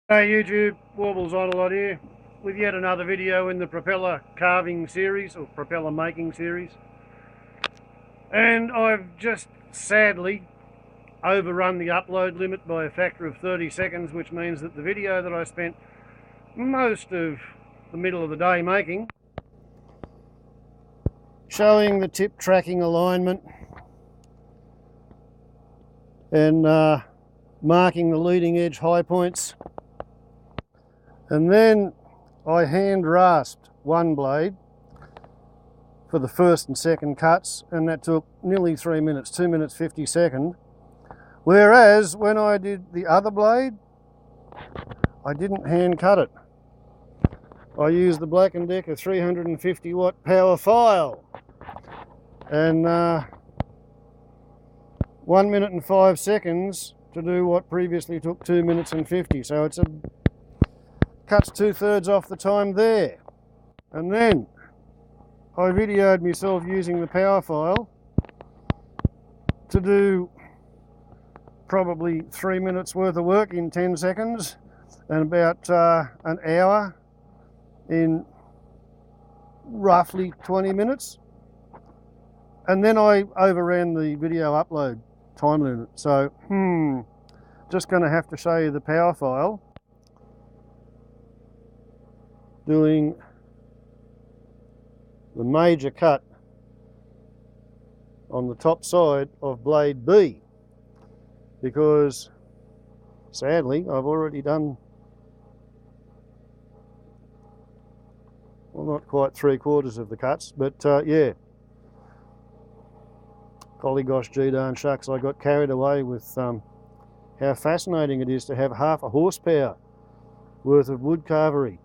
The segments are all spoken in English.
Hey YouTube, Warbles on a lot here with yet another video in the propeller carving series or propeller making series. And I've just sadly overrun the upload limit by a factor of 30 seconds, which means that the video that I spent most of the middle of the day making, showing the tip tracking alignment and marking the leading edge high points, and then I hand rasped one blade for the first and second cuts, and that took nearly 3 minutes, 2 minutes 50 seconds. Whereas when I did the other blade, I didn't hand cut it. I used the Black & Decker 350 watt power file, and 1 minute and 5 seconds to do what previously took 2 minutes and 50. So it's cuts 2/3 off the time there. And then I videoed myself using the power file to do probably 3 minutes worth of work in 10 seconds and about an hour in roughly 20 minutes. And then I overran the video upload time limit. So, just going to have to show you the power file doing the major cut on the top side of blade B, because sadly I've already done, well, not quite 3/4 of the cuts, but yeah, golly gosh gee darn shucks, I got carried away with how fascinating it is to have half a horsepower worth of wood carvery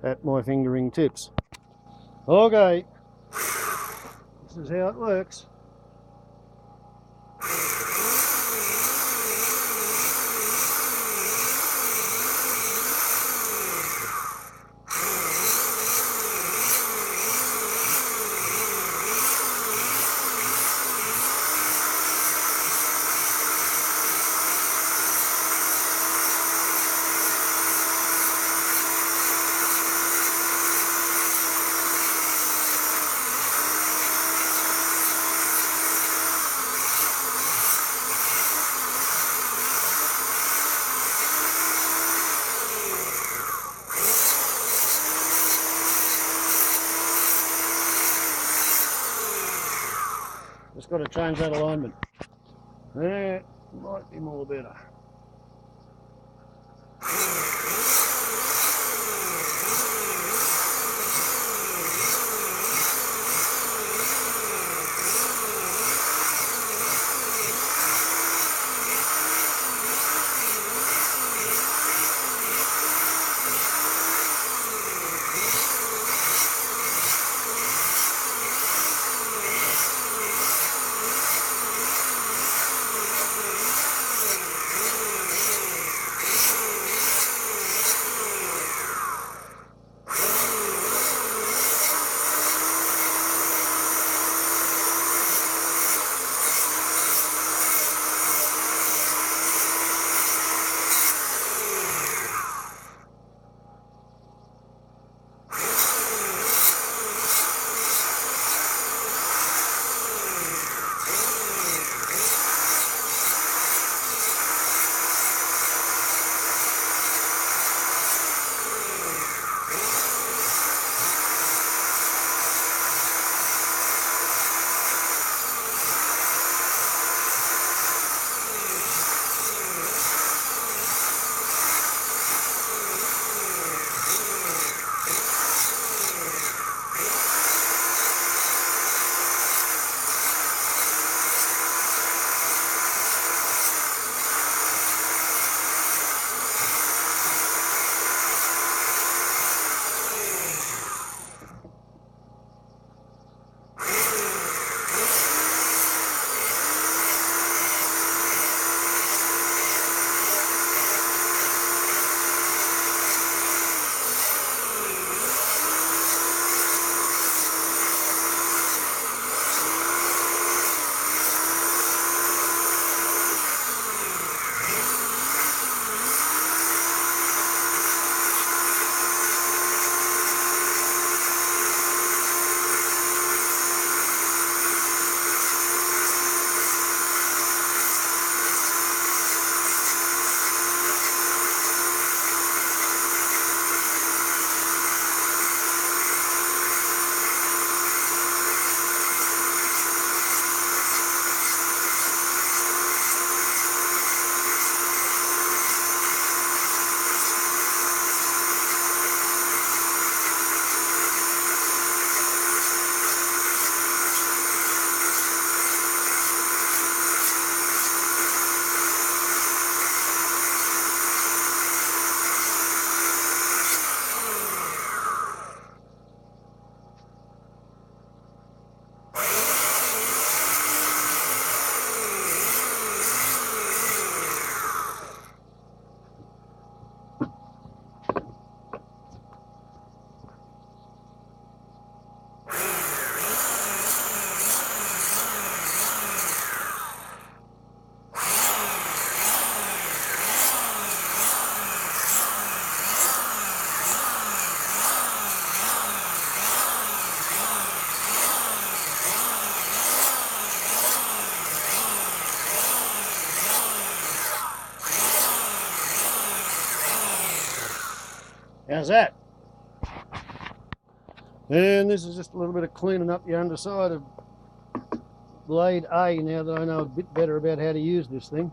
at my fingering tips. Okay, this is how it works. Just got to change that alignment. That might be more better. How's that? And this is just a little bit of cleaning up the underside of blade A now that I know a bit better about how to use this thing.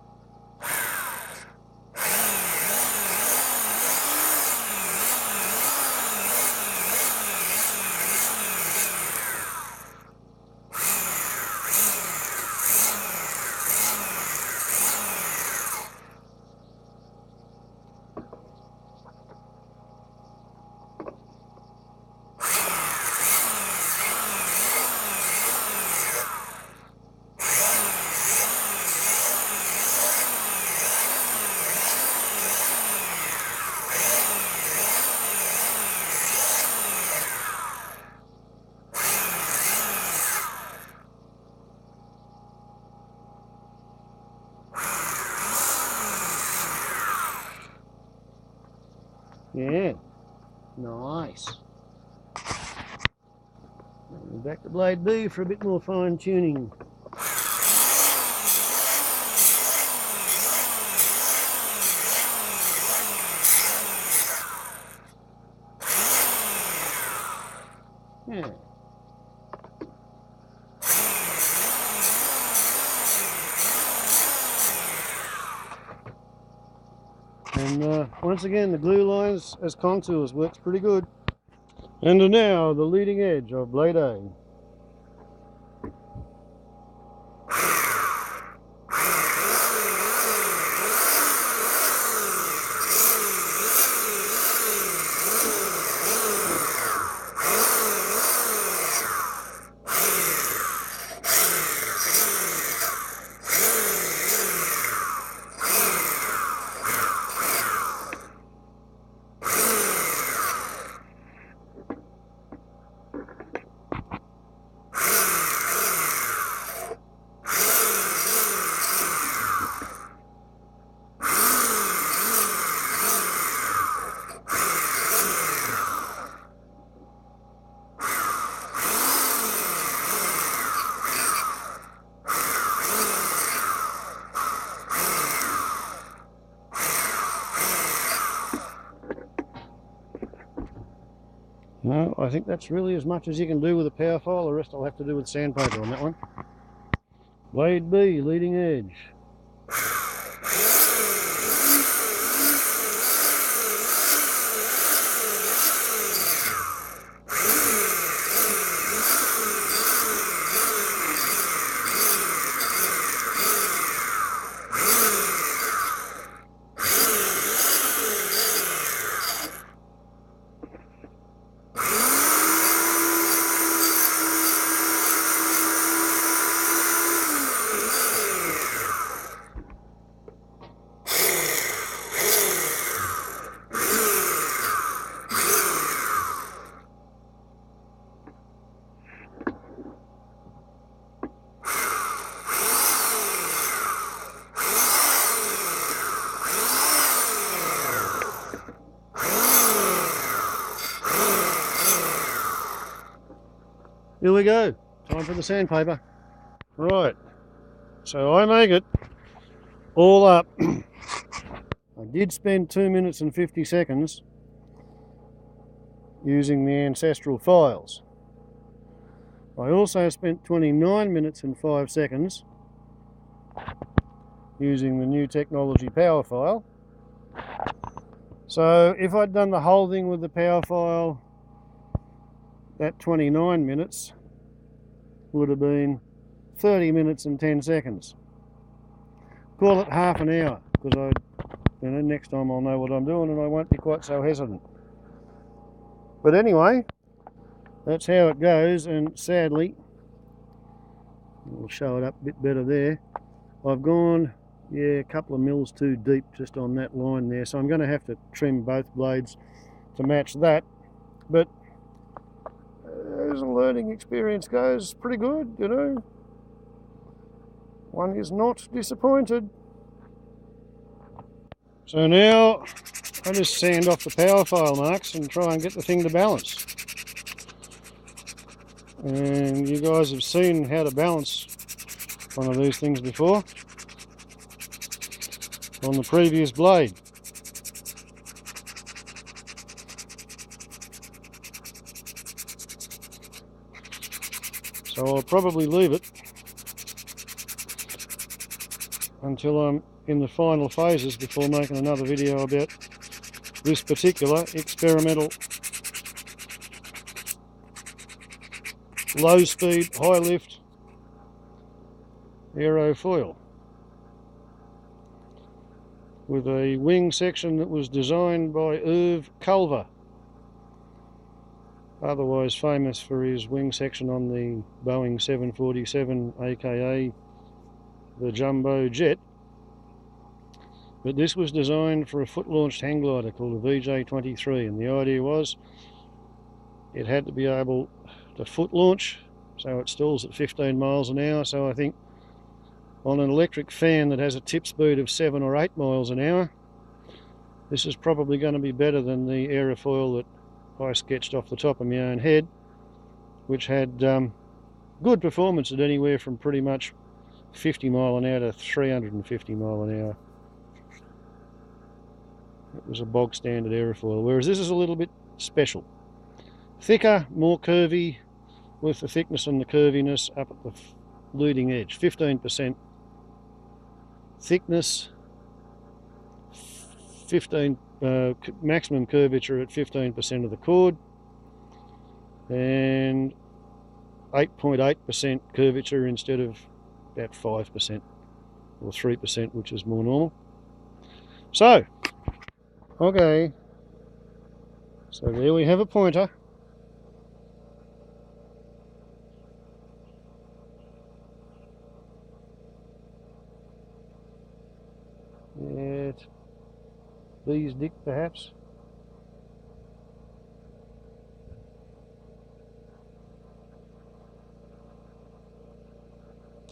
Yeah, nice. Back to blade B for a bit more fine tuning. Yeah. And once again, the glue lines as contours works pretty good. And now the leading edge of blade A. No, I think that's really as much as you can do with a power file. The rest I'll have to do with sandpaper on that one. Blade B, leading edge. Here we go, time for the sandpaper. Right, so I make it all up. I did spend 2 minutes and 50 seconds using the ancestral files. I also spent 29 minutes and 5 seconds using the new Technology power file. So if I'd done the whole thing with the power file, that 29 minutes would have been 30 minutes and 10 seconds. Call it half an hour, because next time I'll know what I'm doing and I won't be quite so hesitant. But anyway, that's how it goes, and sadly, we'll show it up a bit better there. I've gone, yeah, a couple of mils too deep just on that line there, so I'm going to have to trim both blades to match that. But as a learning experience goes, pretty good, you know. One is not disappointed. So now I just sand off the power file marks and try and get the thing to balance. And you guys have seen how to balance one of these things before on the previous blade. So I'll probably leave it until I'm in the final phases before making another video about this particular experimental low speed, high lift aerofoil with a wing section that was designed by Mea Culpa, otherwise famous for his wing section on the Boeing 747, aka the Jumbo Jet. But this was designed for a foot-launched hang glider called a VJ-23, and the idea was it had to be able to foot launch, so it stalls at 15 miles an hour. So I think on an electric fan that has a tip speed of 7 or 8 miles an hour, this is probably going to be better than the aerofoil that I sketched off the top of my own head, which had good performance at anywhere from pretty much 50 mile an hour to 350 mile an hour. It was a bog standard aerofoil, whereas this is a little bit special. Thicker, more curvy, with the thickness and the curviness up at the leading edge. 15% thickness, 15 maximum curvature at 15% of the chord, and 8.8% curvature instead of about 5% or 3%, which is more normal. So, okay, so there we have a pointer. At B's Dick, perhaps.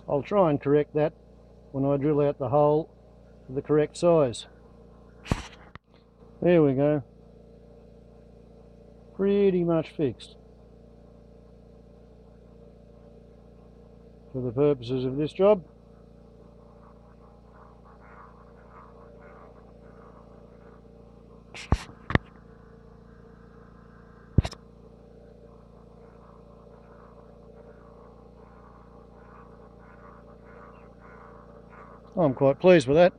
I'll try and correct that when I drill out the hole to the correct size. There we go. Pretty much fixed for the purposes of this job. I'm quite pleased with that.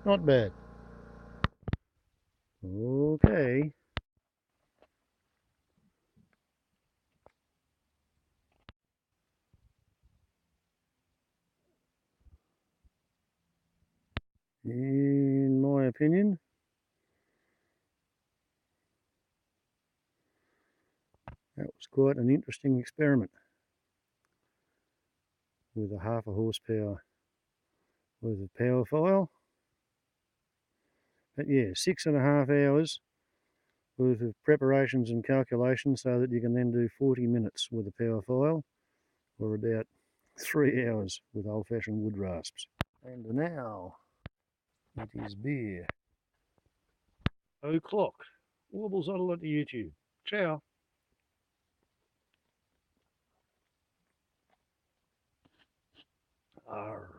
Not bad. Okay. In my opinion, that was quite an interesting experiment with a 0.5 horsepower worth of power file. But yeah, 6.5 hours worth of preparations and calculations so that you can then do 40 minutes with a power file, or about 3 hours with old-fashioned wood rasps. And now it is beer o'clock. Warbles on a lot to YouTube. Ciao. Arr.